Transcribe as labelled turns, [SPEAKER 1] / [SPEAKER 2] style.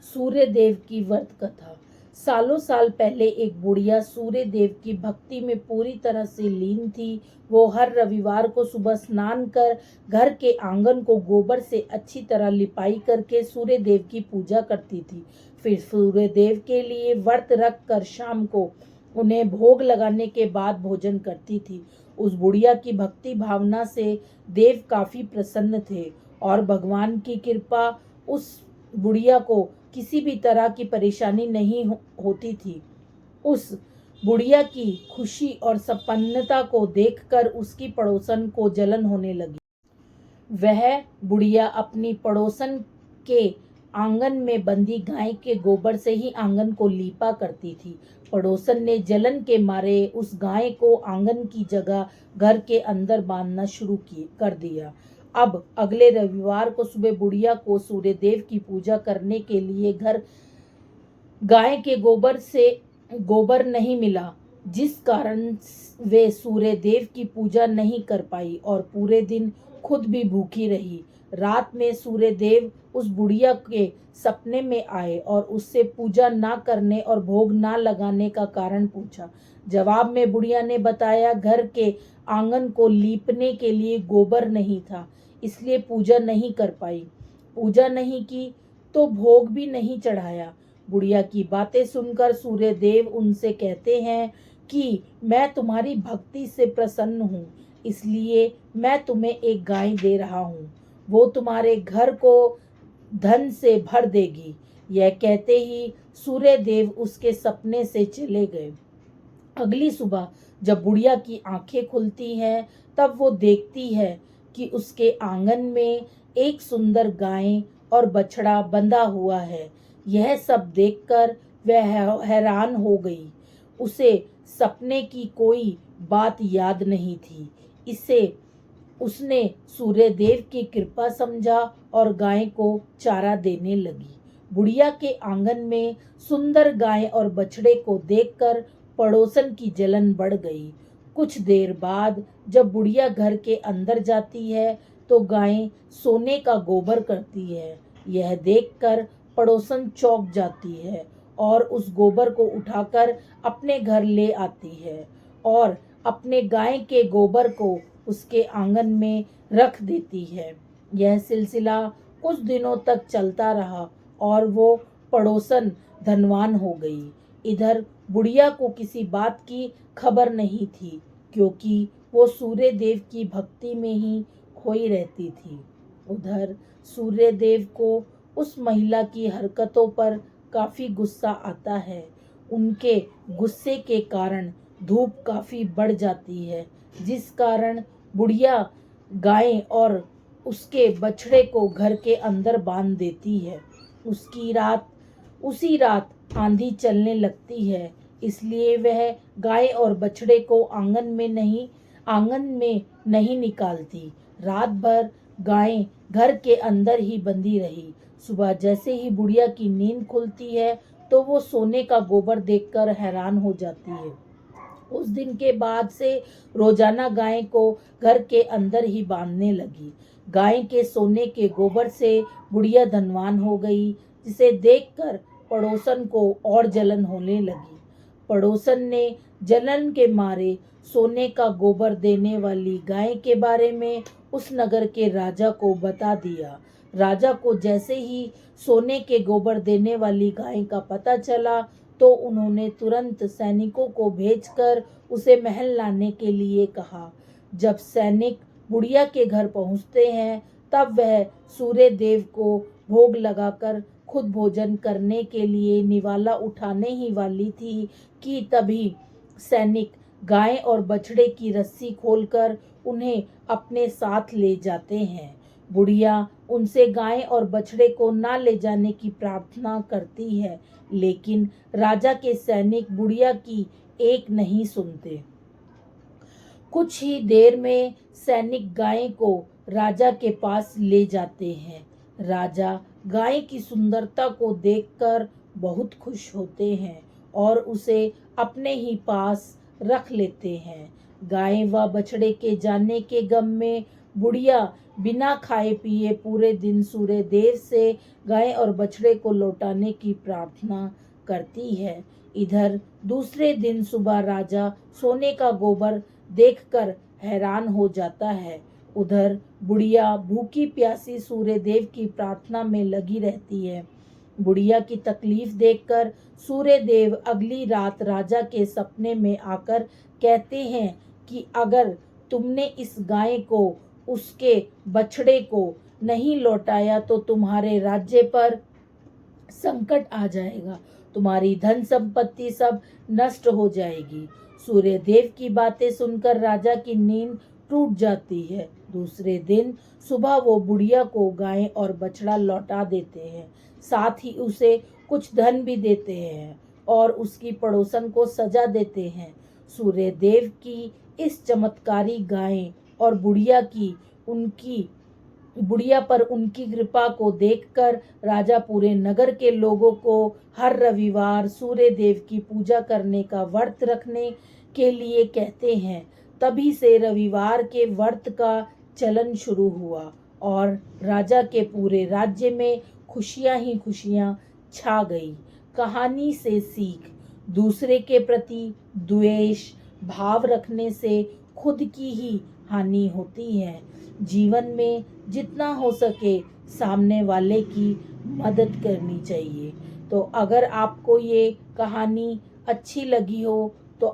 [SPEAKER 1] सूर्य देव की व्रत कथा। सालों साल पहले एक बुढ़िया सूर्य देव की भक्ति में पूरी तरह से लीन थी। वो हर रविवार को सुबह स्नान कर घर के आंगन को गोबर से अच्छी तरह लिपाई करके सूर्य देव की पूजा करती थी। फिर सूर्य देव के लिए व्रत रख कर शाम को उन्हें भोग लगाने के बाद भोजन करती थी। उस बुढ़िया की भक्ति भावना से देव काफी प्रसन्न थे और भगवान की कृपा उस बुढ़िया को किसी भी तरह की परेशानी नहीं होती थी। उस बुढ़िया की खुशी और संपन्नता को देखकर उसकी पड़ोसन को जलन होने लगी। वह बुढ़िया अपनी पड़ोसन के आंगन में बंधी गाय के गोबर से ही आंगन को लीपा करती थी। पड़ोसन ने जलन के मारे उस गाय को आंगन की जगह घर के अंदर बांधना शुरू कर दिया। अब अगले रविवार को सुबह बुढ़िया को सूर्यदेव की पूजा करने के लिए घर गाय के गोबर नहीं मिला, जिस कारण वे सूर्य देव की पूजा नहीं कर पाई और पूरे दिन खुद भी भूखी रही। रात में सूर्य देव उस बुढ़िया के सपने में आए और उससे पूजा ना करने और भोग ना लगाने का कारण पूछा। जवाब में बुढ़िया ने बताया, घर के आंगन को लीपने के लिए गोबर नहीं था, इसलिए पूजा नहीं कर पाई। पूजा नहीं की तो भोग भी नहीं चढ़ाया। बुढ़िया की बातें सुनकर सूर्य देव उनसे कहते हैं कि मैं तुम्हारी भक्ति से प्रसन्न हूँ, इसलिए मैं तुम्हें एक गाय दे रहा हूँ। वो तुम्हारे घर को धन से भर देगी। यह कहते ही सूर्य देव उसके सपने से चले गए। अगली सुबह जब बुढ़िया की आंखें खुलती हैं, तब वो देखती है कि उसके आंगन में एक सुंदर गाय और बछड़ा बंधा हुआ है। यह सब देखकर वह हैरान हो गई। उसे सपने की कोई बात याद नहीं थी। इसे उसने सूर्यदेव की कृपा समझा और गाय को चारा देने लगी। बुढ़िया के आंगन में सुंदर गाय और बछड़े को देखकर पड़ोसन की जलन बढ़ गई। कुछ देर बाद जब बुढ़िया घर के अंदर जाती है तो गाय सोने का गोबर करती है। यह देखकर पड़ोसन चौंक जाती है और उस गोबर को उठाकर अपने घर ले आती है और अपने गाय के गोबर को उसके आंगन में रख देती है। यह सिलसिला कुछ दिनों तक चलता रहा और वो पड़ोसन धनवान हो गई। इधर बुढ़िया को किसी बात की खबर नहीं थी, क्योंकि वो सूर्य देव की भक्ति में ही खोई रहती थी। उधर सूर्य देव को उस महिला की हरकतों पर काफी गुस्सा आता है। उनके गुस्से के कारण धूप काफी बढ़ जाती है, जिस कारण बुढ़िया गाय और उसके बछड़े को घर के अंदर बांध देती है। उसी रात आंधी चलने लगती है, इसलिए वह गाय और बछड़े को आंगन में नहीं निकालती। रात भर गाय घर के अंदर ही बंधी रही। सुबह जैसे ही बुढ़िया की नींद खुलती है तो वो सोने का गोबर देखकर हैरान हो जाती है। उस दिन के बाद से रोजाना गाय को घर के अंदर ही बांधने लगी। गाय के सोने के गोबर से बुढ़िया धनवान हो गई, जिसे देखकर पड़ोसन को और जलन होने लगी। पड़ोसन ने जलन के मारे सोने का गोबर देने वाली गाय के बारे में उस नगर के राजा को बता दिया। राजा को जैसे ही सोने के गोबर देने वाली गाय का पता चला तो उन्होंने तुरंत सैनिकों को भेजकर उसे महल लाने के लिए कहा। जब सैनिक बुढ़िया के घर पहुंचते हैं तब वह सूर्य देव को भोग लगाकर खुद भोजन करने के लिए निवाला उठाने ही वाली थी कि तभी सैनिक गाय और बछड़े की रस्सी खोलकर उन्हें अपने साथ ले जाते हैं। बुढ़िया उनसे गाय और बछड़े को ना ले जाने की प्रार्थना करती है, लेकिन राजा के सैनिक बुढ़िया की एक नहीं सुनते। कुछ ही देर में सैनिक गाय को राजा के पास ले जाते हैं। राजा गाय की सुंदरता को देखकर बहुत खुश होते हैं और उसे अपने ही पास रख लेते हैं। गाय व बछड़े के जाने के गम में बुढ़िया बिना खाए पिए पूरे दिन सूर्य देव से गाय और बछड़े को लौटाने की प्रार्थना करती है। इधर दूसरे दिन सुबह राजा सोने का गोबर देखकर हैरान हो जाता है। उधर बुढ़िया भूखी प्यासी सूर्य देव की प्रार्थना में लगी रहती है। बुढ़िया की तकलीफ देखकर सूर्य देव अगली रात राजा के सपने में आकर कहते हैं कि अगर तुमने इस गाय को, उसके बछड़े को नहीं लौटाया तो तुम्हारे राज्य पर संकट आ जाएगा, तुम्हारी धन संपत्ति सब नष्ट हो जाएगी। सूर्य देव की बातें सुनकर राजा की नींद टूट जाती है। दूसरे दिन सुबह वो बुढ़िया को गाय और बछड़ा लौटा देते हैं, साथ ही उसे कुछ धन भी देते हैं और उसकी पड़ोसन को सजा देते हैं। सूर्य देव की इस चमत्कारी गाय और बुढ़िया पर उनकी कृपा को देखकर राजा पूरे नगर के लोगों को हर रविवार सूर्य देव की पूजा करने का व्रत रखने के लिए कहते हैं। तभी से रविवार के व्रत का चलन शुरू हुआ और राजा के पूरे राज्य में खुशियां ही खुशियां छा गई। कहानी से सीख: दूसरे के प्रति द्वेष भाव रखने से खुद की ही हानि होती है। जीवन में जितना हो सके सामने वाले की मदद करनी चाहिए। तो अगर आपको ये कहानी अच्छी लगी हो तो